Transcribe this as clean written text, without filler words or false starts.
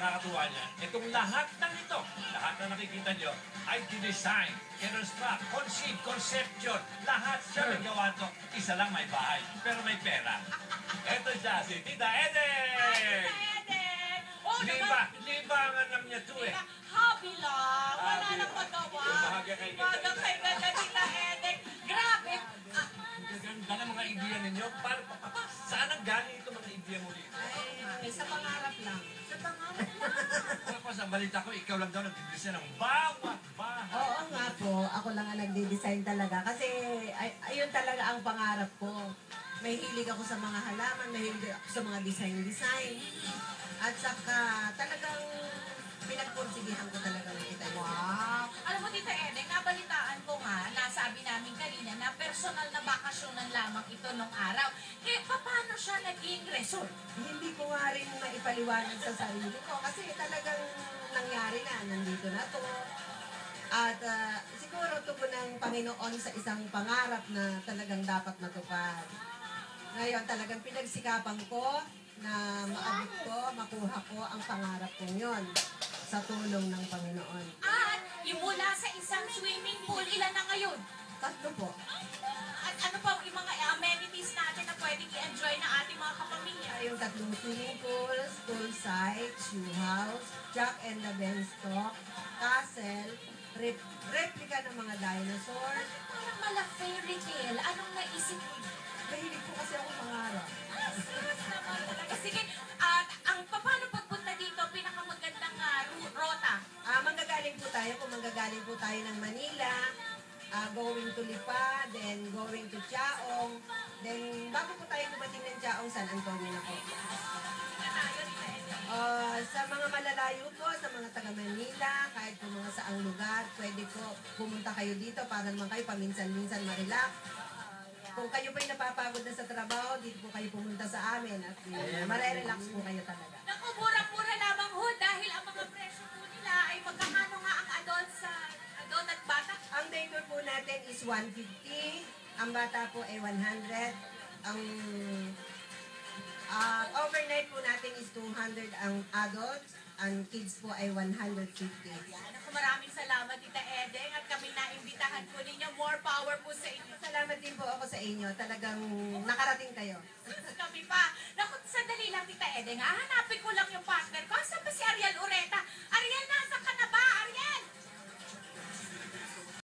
nakakatuwa niya, itong lahat ng ito, lahat na nakikita niyo, ay dinesign, construct, conceive, conception, lahat siya nagawa to. Isa lang may bahay, pero may pera. Ito siya, si Tita Edeng! Libangan lang niya to eh. Hobby lang. Wala nang magawa. Bahaga kay Bahaga kay ganda, Tita Edeng. Grabe. Ganda ng mga ideya ninyo. Saan ang galing ito mga ideya mo dito? Ay, sa pangarap lang. Sa pangarap lang. Tapos ang balita ko, ikaw lang daw nag-design ng bawat bahay. Oo nga po, ako lang ang nagde-design talaga. Kasi ayun talaga ang pangarap ko. May hilig ako sa mga halaman, may hilig ako sa mga design. At saka talagang pinagpursigihan ko talaga ng kita. Wow. Alam mo, Tita Edeng, nabalitaan ko nga, nasabi namin kanina na personal na bakasyonan lamang ito nung araw. Kaya paano siya naging resort? Hindi ko nga rin maipaliwanag sa sarili ko kasi talagang nangyari na, nandito na to. At siguro tugon ng Panginoon sa isang pangarap na talagang dapat matupad. Ngayon talagang pinagsikapan ko na maabot ko, makuha ko ang pangarap kong yon sa tulong ng Panginoon. At yung mula sa isang swimming pool, ilan na ngayon? 3 po. At ano pa yung mga amenities natin na pwedeng i-enjoy ng ating mga kapamilya? Yung 3 swimming pools, poolside, shoe house, Jack and the Beanstalk, castle, replica ng mga dinosaurs. Parang mala fairy tale. Anong naisip mo? Mahilig po kasi ako mangarap. Serious naman talaga. Sige, at ang paano pagpunta dito, pinakamagandang rota? Manggagaling po tayo, kung manggagaling po tayo ng Manila, going to Lipa, then going to Chaong, then bago po tayo dumating ng Chaong, San Antonio na po. Sa mga malalayo po, sa mga taga Manila, kahit po mga saang lugar, pwede po pumunta kayo dito para naman kayo paminsan-minsan ma-relax. Kung kayo po'y napapagod na sa trabaho, dito po kayo pumunta sa amin at marerelax po kayo talaga. Naku, mura-mura lamang ho dahil ang mga presyo po nila ay magkakano nga ang adult at bata? Ang day tour po natin is 150, ang bata po ay 100, ang overnight po natin is 200 ang adults, ang kids po ay 150. Yan. Ako, maraming salamat, Tita Edeng, at kami naimbitahan po ninyo. More power po sa inyo. Salamat din po ako sa inyo. Talagang nakarating kayo. Kami pa. Naku, sandali lang, Tita Edeng. Hanapin ko lang yung partner ko. Saan ba si Ariel Ureta?